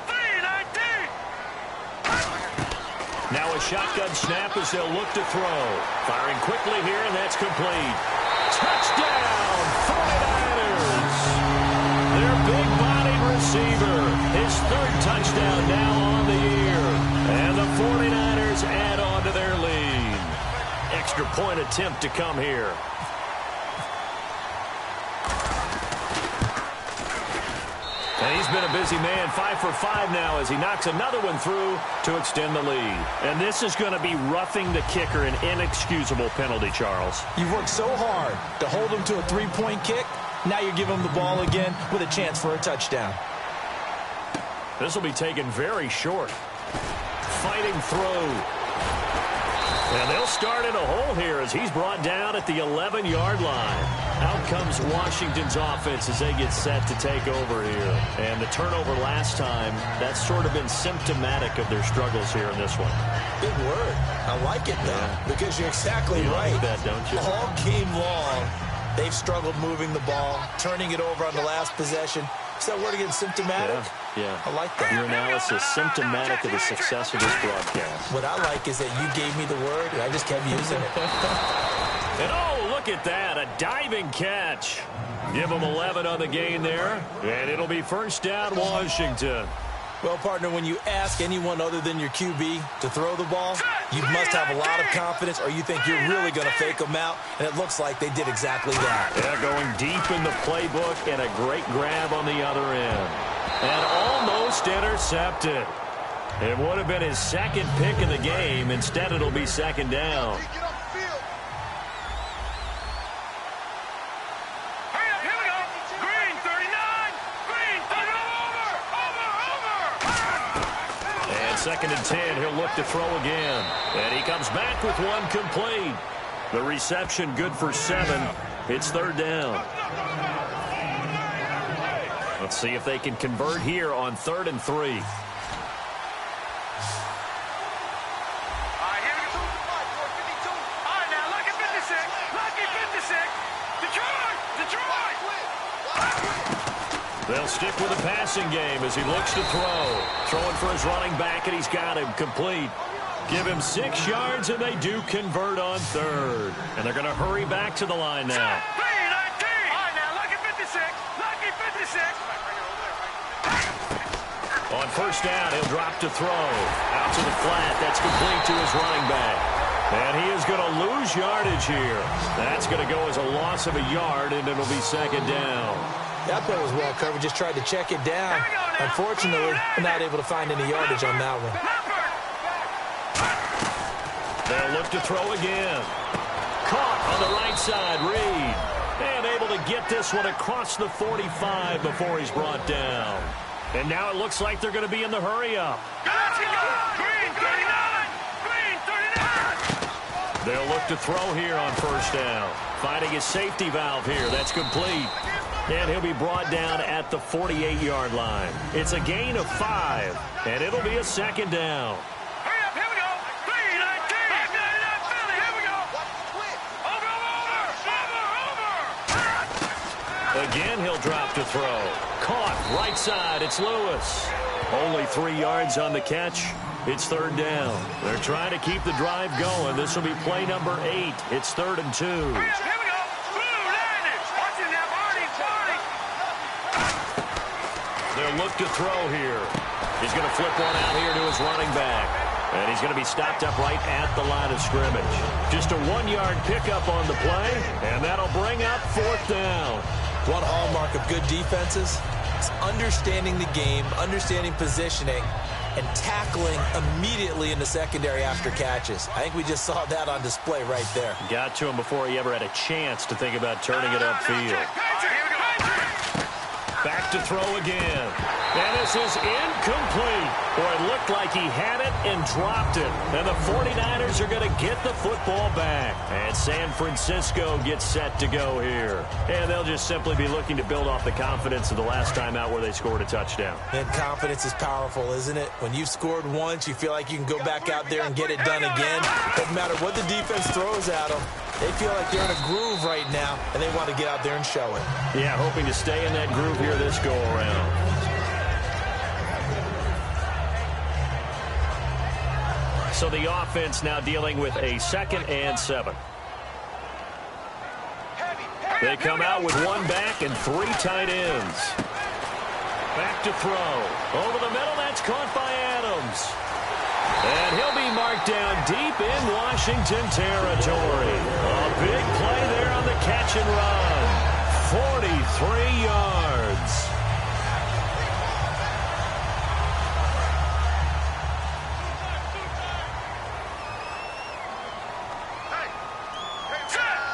3-19. Now a shotgun snap as they'll look to throw. Firing quickly here, and that's complete. Touchdown, 49ers. Their big-bodied receiver. His 3rd touchdown now on the year. And the 49ers add on to their lead. Extra point attempt to come here. And he's been a busy man, 5 for 5 now as he knocks another one through to extend the lead. And this is going to be roughing the kicker, an inexcusable penalty, Charles. You've worked so hard to hold him to a 3-point kick. Now you give him the ball again with a chance for a touchdown. This will be taken very short. Fighting through. And they'll start in a hole here as he's brought down at the 11-yard line. Out comes Washington's offense as they get set to take over here. And the turnover last time, that's sort of been symptomatic of their struggles here in this one. Big word. I like it, though, because you're exactly right. You like that, don't you? All game long, They've struggled moving the ball, turning it over on the last possession. Is that word again, symptomatic? Yeah. I like that. Your analysis, symptomatic of the success of this broadcast. What I like is that you gave me the word, and I just kept using it. And oh, look at that, a diving catch. Give them 11 on the gain there, and it'll be first down, Washington. Well, partner, when you ask anyone other than your QB to throw the ball, you must have a lot of confidence or you think you're really going to fake them out, and it looks like they did exactly that. Yeah, going deep in the playbook and a great grab on the other end. And almost intercepted. It would have been his second pick of the game. Instead, it'll be second down. Second and 10, he'll look to throw again. And he comes back with one complete. The reception good for 7. It's third down. Let's see if they can convert here on 3rd and 3. They'll stick with the passing game as he looks to throw. Throwing for his running back, and he's got him complete. Give him 6 yards, and they do convert on 3rd. And they're going to hurry back to the line now. On first down, he'll drop to throw. Out to the flat. That's complete to his running back. And he is going to lose yardage here. That's going to go as a loss of a yard, and it'll be second down. That play was well covered. Just tried to check it down. Unfortunately, not able to find any yardage on that one. They'll look to throw again. Caught on the right side, Reed. And able to get this one across the 45 before he's brought down. And now it looks like they're going to be in the hurry-up. Green 39! Green 39! They'll look to throw here on first down. Finding his safety valve here. That's complete. And he'll be brought down at the 48-yard line. It's a gain of 5, and it'll be a second down. Hurry up, here we go. 3-19. 3-19 Philly, here we go. Over. Again, he'll drop to throw. Caught right side. It's Lewis. Only 3 yards on the catch. It's third down. They're trying to keep the drive going. This will be play number 8. It's 3rd and 2. Hurry up, here we go. They'll look to throw here. He's going to flip one out here to his running back. And he's going to be stopped up right at the line of scrimmage. Just a 1-yard pickup on the play, and that'll bring up 4th down. One hallmark of good defenses is understanding the game, understanding positioning, and tackling immediately in the secondary after catches. I think we just saw that on display right there. Got to him before he ever had a chance to think about turning it upfield. Back to throw again. And this is incomplete. Boy, it looked like he had it and dropped it. And the 49ers are going to get the football back. And San Francisco gets set to go here. And they'll just simply be looking to build off the confidence of the last time out where they scored a touchdown. And confidence is powerful, isn't it? When you've scored once, you feel like you can go back out there and get it done again. Doesn't matter what the defense throws at them. They feel like they're in a groove right now, and they want to get out there and show it. Yeah, hoping to stay in that groove here this go-around. So the offense now dealing with a 2nd and 7. They come out with 1 back and 3 tight ends. Back to throw. Over the middle, that's caught by Adams. And he'll be marked down deep in Washington territory. A big play there on the catch and run. 43 yards.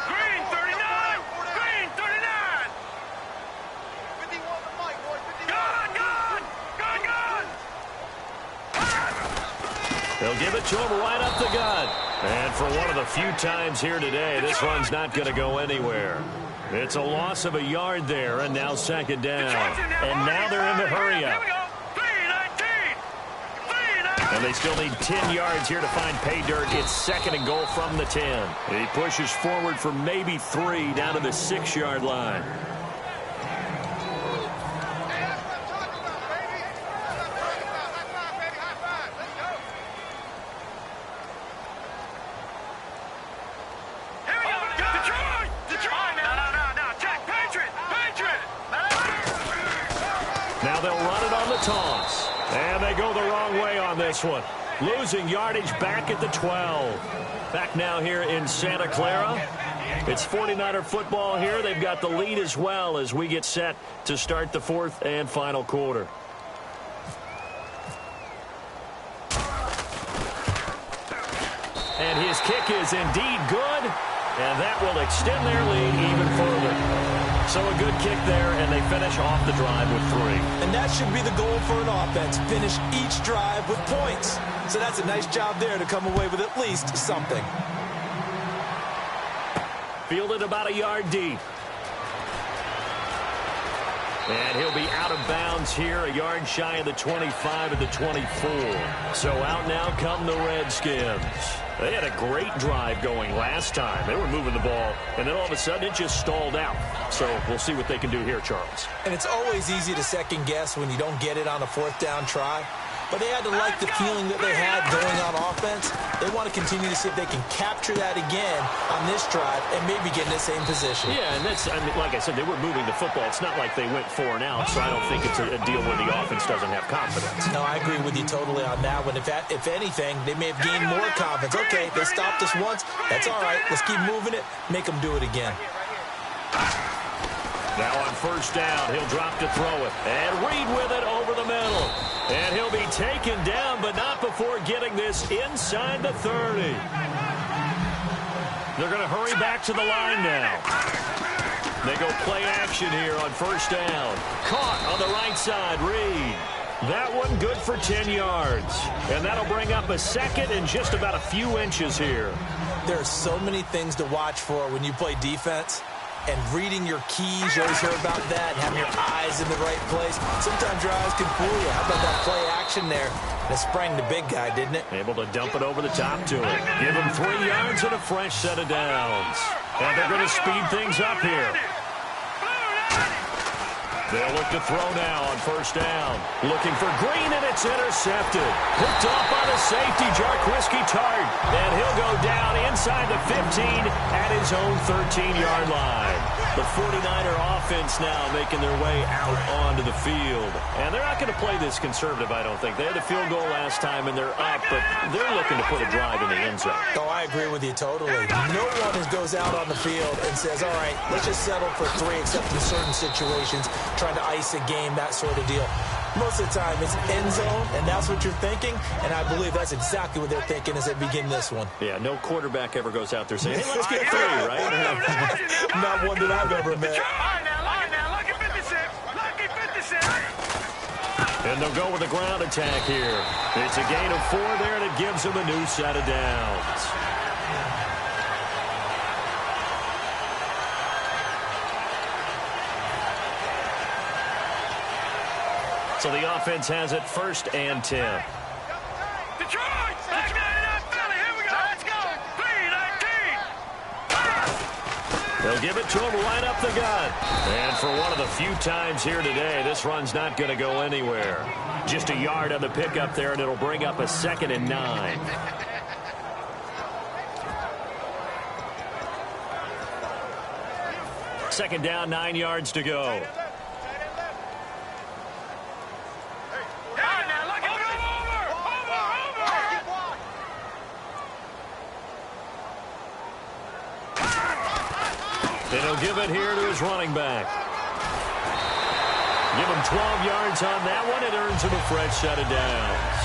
Green 39! Green 39! Gun! They'll give it to him right up the gut. And for one of the few times here today, this run's not going to go anywhere. It's a loss of a yard there, and now second down. And now they're in the hurry-up. And they still need 10 yards here to find pay dirt. It's 2nd and goal from the 10. He pushes forward for maybe 3 down to the 6-yard line. Now they'll run it on the toss. And they go the wrong way on this one. Losing yardage back at the 12. Back now here in Santa Clara. It's 49er football here. They've got the lead as well as we get set to start the 4th and final quarter. And his kick is indeed good. And that will extend their lead even further. So a good kick there, and they finish off the drive with 3. And that should be the goal for an offense. Finish each drive with points. So that's a nice job there to come away with at least something. Fielded about a yard deep. And he'll be out of bounds here, a yard shy of the 25 of the 24. So out now come the Redskins. They had a great drive going last time. They were moving the ball, and then all of a sudden it just stalled out. So we'll see what they can do here, Charles. And it's always easy to second guess when you don't get it on a 4th down try. But they had to like the feeling that they had going on offense. They want to continue to see if they can capture that again on this drive and maybe get in the same position. Yeah, and that's, I mean, like I said, they were moving the football. It's not like they went 4 and out, so I don't think it's a deal where the offense doesn't have confidence. No, I agree with you totally on that one. If anything, they may have gained more confidence. Okay, they stopped us once. That's all right. Let's keep moving it. Make them do it again. Now on 1st down, he'll drop to throw it. And Reed with it over the middle. And he'll be taken down, but not before getting this inside the 30. They're going to hurry back to the line now. They go play action here on 1st down. Caught on the right side, Reed. That one good for 10 yards. And that'll bring up a 2nd and just about a few inches here. There are so many things to watch for when you play defense. And reading your keys, you always hear about that, having your eyes in the right place. Sometimes your eyes can fool you. How about that play action there? That sprang the big guy, didn't it? Able to dump it over the top to him. Give him 3 yards and a fresh set of downs. And they're going to speed things up here. They'll look to throw now on 1st down. Looking for Green, and it's intercepted. Picked off by the safety, Jarquiski Tart. And he'll go down inside the 15 at his own 13-yard line. The 49er offense now making their way out onto the field. And they're not going to play this conservative, I don't think. They had a field goal last time, and they're up, but they're looking to put a drive in the end zone. Oh, I agree with you totally. No one goes out on the field and says, all right, let's just settle for 3, except in certain situations, trying to ice a game, that sort of deal. Most of the time, it's end zone, and that's what you're thinking, and I believe that's exactly what they're thinking as they begin this one. Yeah, no quarterback ever goes out there saying, hey, let's get 3, right? Not one that I've ever met. Lucky 56. Lucky 56. And they'll go with a ground attack here. It's a gain of 4 there, and it gives them a new set of downs. So the offense has it 1st and 10. Detroit! Back down Philly. Here we go. Let's go. 3-19. They'll give it to him right up the gut. And for one of the few times here today, this run's not going to go anywhere. Just a yard on the pickup there, and it'll bring up a 2nd and 9. Second down, 9 yards to go. And he'll give it here to his running back. Give him 12 yards on that one. It earns him a fresh set of downs.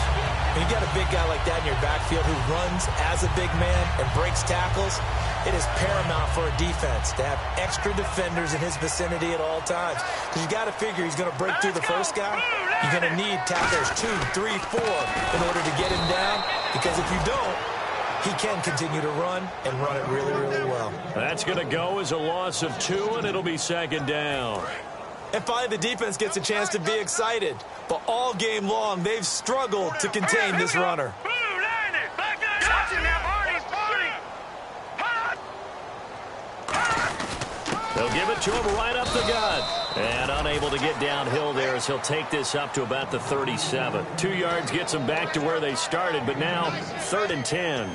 When you got a big guy like that in your backfield who runs as a big man and breaks tackles, it is paramount for a defense to have extra defenders in his vicinity at all times. Because you got to figure he's going to break through the first guy. You're going to need tacklers 2, 3, 4 in order to get him down. Because if you don't, he can continue to run and run it really, really well. That's going to go as a loss of 2, and it'll be 2nd down. And finally, the defense gets a chance to be excited. But all game long, they've struggled to contain this runner. They'll give it to him right up the gut. And unable to get downhill there as he'll take this up to about the 37. 2 yards gets them back to where they started, but now 3rd and 10.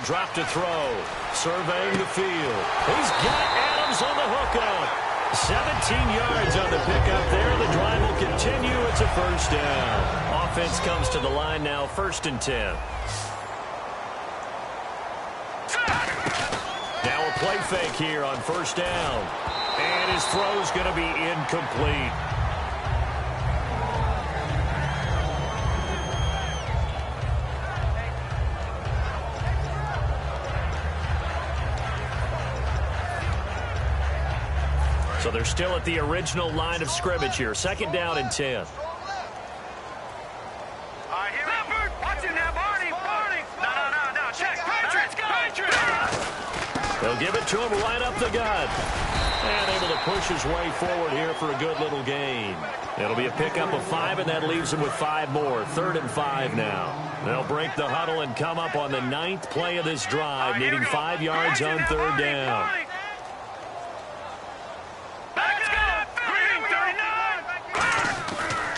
Drop to throw. Surveying the field. He's got Adams on the hookup. 17 yards on the pickup there. The drive will continue. It's a first down. Offense comes to the line now, 1st and 10. Now a play fake here on 1st down. And his throw's going to be incomplete. So they're still at the original line of scrimmage here. 2nd down and 10. Watch it now, Barney. No. Check. Patriots. They'll give it to him right up the gut. And able to push his way forward here for a good little gain. It'll be a pickup of 5, and that leaves him with 5 more. 3rd and 5 now. They'll break the huddle and come up on the 9th play of this drive, needing 5 yards on 3rd down.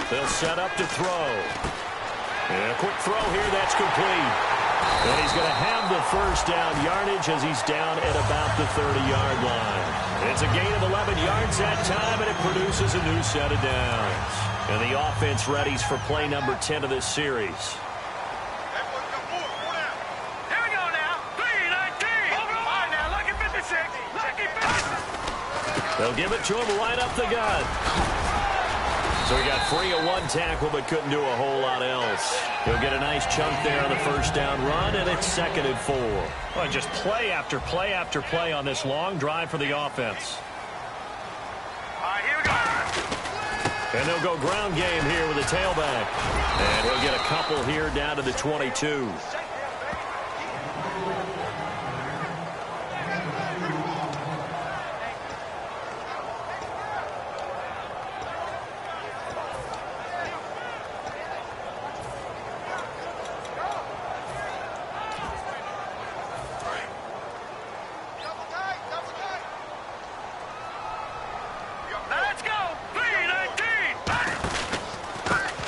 They'll set up to throw. And a quick throw here, that's complete. And he's going to have the 1st down yardage as he's down at about the 30-yard line. It's a gain of 11 yards that time, and it produces a new set of downs. And the offense readies for play number 10 of this series. Here we go now. 3-19. All right, now, lucky 56. Lucky 56. They'll give it to him right up the gut. So he got free of 1 tackle, but couldn't do a whole lot else. He'll get a nice chunk there on the 1st down run, and it's 2nd and 4. Well, just play after play after play on this long drive for the offense. All right, here we go. And they'll go ground game here with a tailback. And he'll get a couple here down to the 22.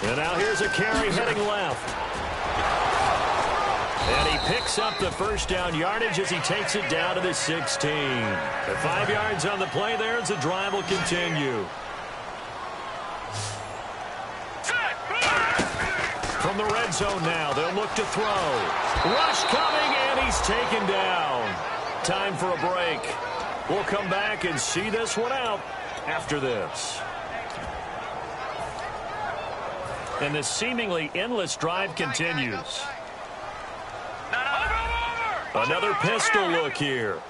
And now here's a carry heading left. And he picks up the 1st down yardage as he takes it down to the 16. The 5 yards on the play there as the drive will continue. From the red zone now, they'll look to throw. Rush coming, and he's taken down. Time for a break. We'll come back and see this one out after this. And this seemingly endless drive continues. Another pistol look here.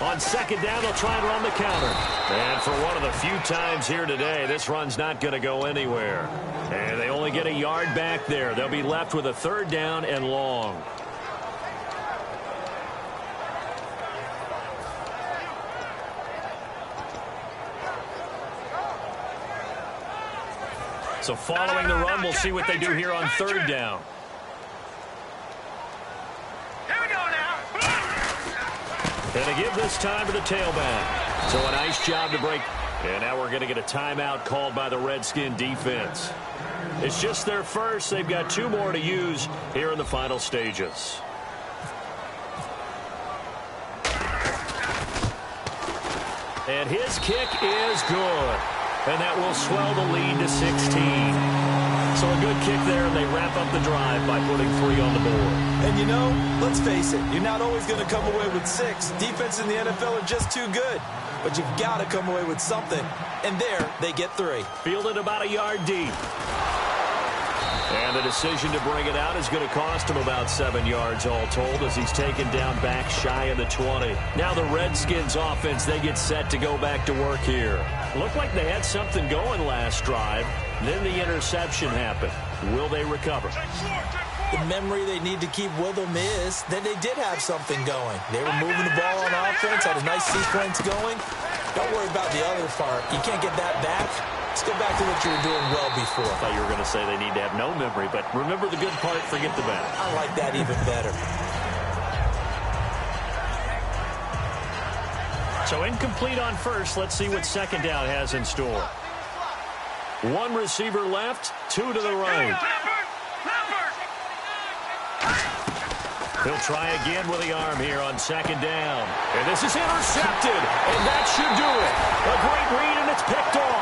On 2nd down, they'll try and run the counter. And for one of the few times here today, this run's not going to go anywhere. And they only get a yard back there. They'll be left with a 3rd down and long. So following the run, we'll see what they do here on 3rd down. Here we go now. And they give this time to the tailback. So a nice job to break. And now we're going to get a timeout called by the Redskin defense. It's just their first. They've got 2 more to use here in the final stages. And his kick is good. And that will swell the lead to 16. So a good kick there, and they wrap up the drive by putting 3 on the board. And you know, let's face it, you're not always going to come away with 6. Defense in the NFL are just too good. But you've got to come away with something. And there, they get 3. Fielded about a yard deep. And the decision to bring it out is going to cost him about 7 yards all told as he's taken down back shy of the 20. Now the Redskins offense, they get set to go back to work here. Looked like they had something going last drive. Then the interception happened. Will they recover? The memory they need to keep with them is that they did have something going. They were moving the ball on offense, had a nice sequence going. Don't worry about the other part. You can't get that back. Let's go back to what you were doing well before. I thought you were going to say they need to have no memory, but remember the good part, forget the bad. I like that even better. So incomplete on first. Let's see what second down has in store. One receiver left, two to the right. He'll try again with the arm here on second down. And this is intercepted, and that should do it. A great read, and it's picked off.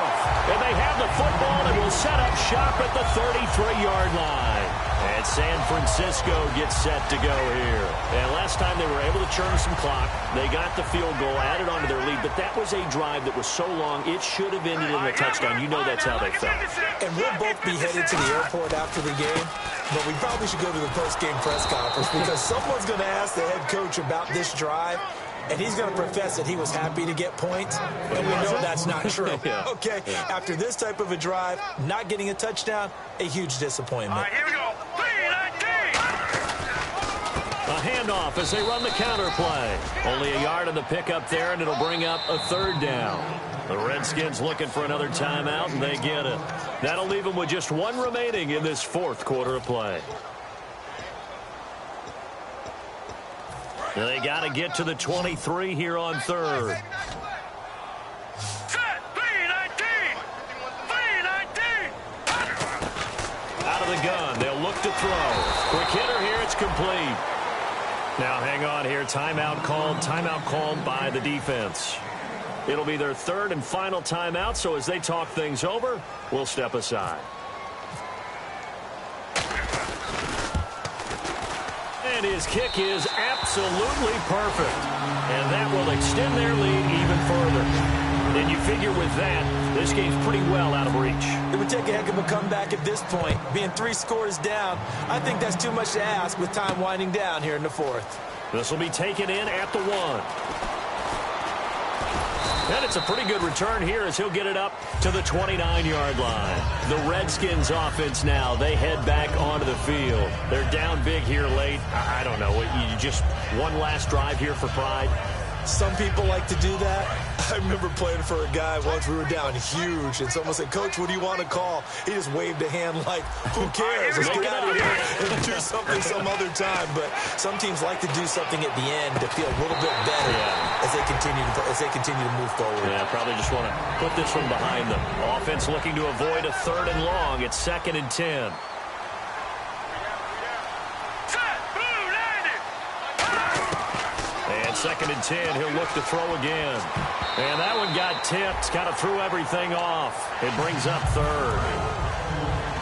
And they have the football and will set up shop at the 33-yard line. And San Francisco gets set to go here. And last time they were able to churn some clock. They got the field goal, added onto their lead, but that was a drive that was so long, it should have ended in a touchdown. You know that's how they felt. And we'll both be headed to the airport after the game, but we probably should go to the post-game press conference because someone's going to ask the head coach about this drive, and he's going to profess that he was happy to get points, and we know that's not true. Yeah. Okay, after this type of a drive, not getting a touchdown, a huge disappointment. All right, here we go. 3-19. A handoff as they run the counter play. Only a yard on the pickup there, and it'll bring up a third down. The Redskins looking for another timeout, and they get it. That'll leave them with just one remaining in this fourth quarter of play. They got to get to the 23 here on third. Set. 3-19. 3-19. Out of the gun, they'll look to throw. Quick hitter here, it's complete. Now hang on here, timeout called by the defense. It'll be their third and final timeout, so as they talk things over, we'll step aside. And his kick is absolutely perfect. And that will extend their lead even further. And you figure with that, this game's pretty well out of reach. It would take a heck of a comeback at this point. Being 3 scores down, I think that's too much to ask with time winding down here in the fourth. This will be taken in at the 1. And it's a pretty good return here as he'll get it up to the 29-yard line. The Redskins offense now, they head back onto the field. They're down big here late. I don't know. You just one last drive here for pride? Some people like to do that. I remember playing for a guy once we were down huge, and someone said, "Coach, what do you want to call?" He just waved a hand like, "Who cares? Let's get out of here and do something some other time." But some teams like to do something at the end to feel a little bit better as they continue to move forward. Yeah, probably just want to put this one behind them. Offense looking to avoid a third and long. It's 2nd and 10. And 2nd and 10, he'll look to throw again. And that one got tipped, kind of threw everything off. It brings up third.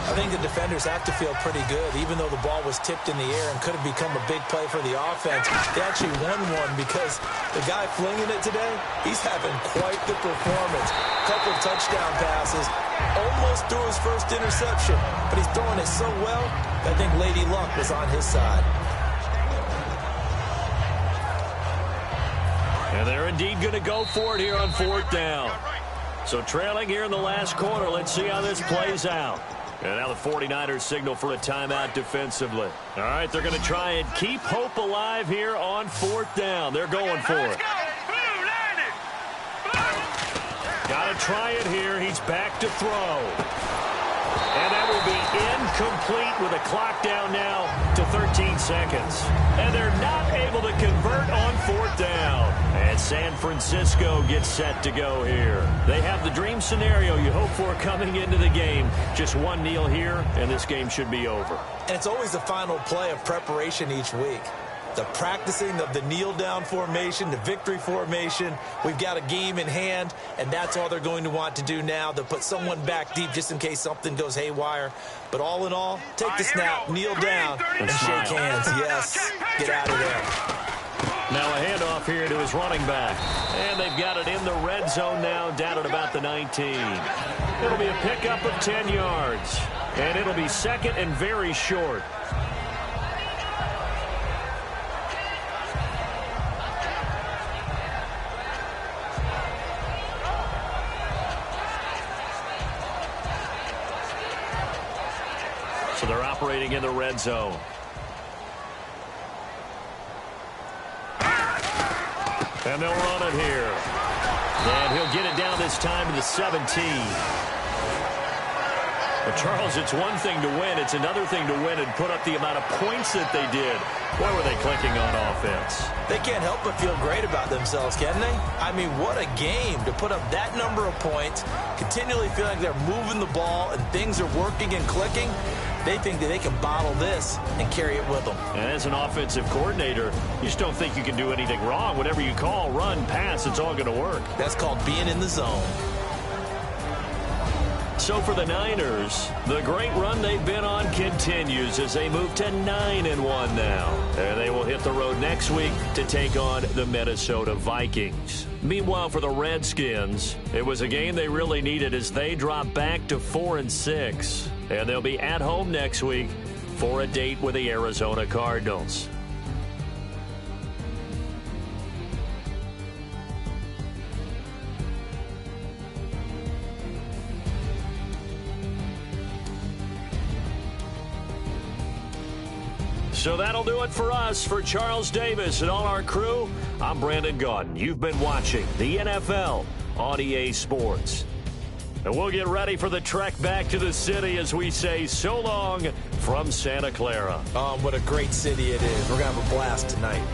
I think the defenders have to feel pretty good, even though the ball was tipped in the air and could have become a big play for the offense. They actually won one because the guy flinging it today, he's having quite the performance. Couple touchdown passes, almost threw his first interception, but he's throwing it so well, I think Lady Luck was on his side. And they're indeed going to go for it here on 4th down. So trailing here in the last quarter, let's see how this plays out. And now the 49ers signal for a timeout defensively. All right, they're going to try and keep hope alive here on 4th down. They're going for it. Got to try it here. He's back to throw. And that will be incomplete with a clock down now to 13 seconds. And they're not able to convert on 4th down. And San Francisco gets set to go here. They have the dream scenario you hope for coming into the game. Just one kneel here, and this game should be over. And it's always the final play of preparation each week. The practicing of the kneel-down formation, the victory formation. We've got a game in hand, and that's all they're going to want to do now. They'll put someone back deep just in case something goes haywire. But all in all, take the snap, kneel down, and shake hands. Yes, get out of there. Now a handoff here to his running back. And they've got it in the red zone now, down at about the 19. It'll be a pickup of 10 yards. And it'll be second and very short. So they're operating in the red zone. And they'll run it here. And he'll get it down this time to the 17. Well, Charles, it's one thing to win. It's another thing to win and put up the amount of points that they did. Where were they clicking on offense? They can't help but feel great about themselves, can they? I mean, what a game to put up that number of points, continually feeling like they're moving the ball and things are working and clicking. They think that they can bottle this and carry it with them. And as an offensive coordinator, you just don't think you can do anything wrong. Whatever you call, run, pass, it's all going to work. That's called being in the zone. So for the Niners, the great run they've been on continues as they move to 9-1 now. And they will hit the road next week to take on the Minnesota Vikings. Meanwhile, for the Redskins, it was a game they really needed as they drop back to 4-6. And they'll be at home next week for a date with the Arizona Cardinals. So that'll do it for us. For Charles Davis and all our crew, I'm Brandon Gaudin. You've been watching the NFL on EA Sports. And we'll get ready for the trek back to the city as we say so long from Santa Clara. What a great city it is. We're going to have a blast tonight.